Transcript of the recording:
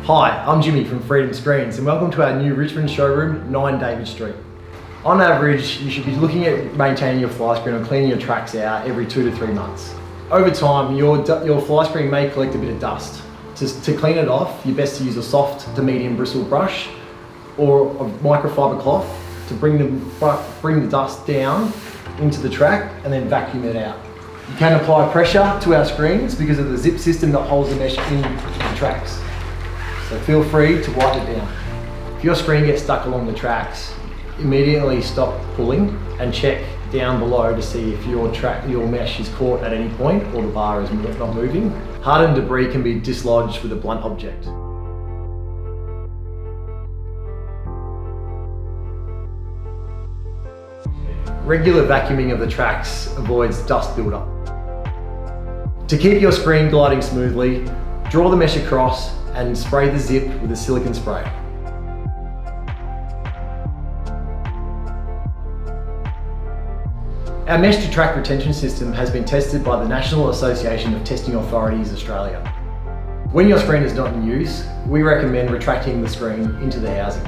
Hi, I'm Jimmy from Retractable Screens and welcome to our new Richmond showroom, 9 David Street. On average, you should be looking at maintaining your fly screen or cleaning your tracks out every 2 to 3 months. Over time, your fly screen may collect a bit of dust. To clean it off, you're best to use a soft to medium bristle brush or a microfiber cloth to bring the dust down into the track and then vacuum it out. You can apply pressure to our screens because of the zip system that holds the mesh in the tracks. So feel free to wipe it down. If your screen gets stuck along the tracks, immediately stop pulling and check down below to see if your mesh is caught at any point or the bar is not moving. Hardened debris can be dislodged with a blunt object. Regular vacuuming of the tracks avoids dust buildup. To keep your screen gliding smoothly, draw the mesh across and spray the zip with a silicone spray. Our mesh to track retention system has been tested by the National Association of Testing Authorities Australia. When your screen is not in use, we recommend retracting the screen into the housing.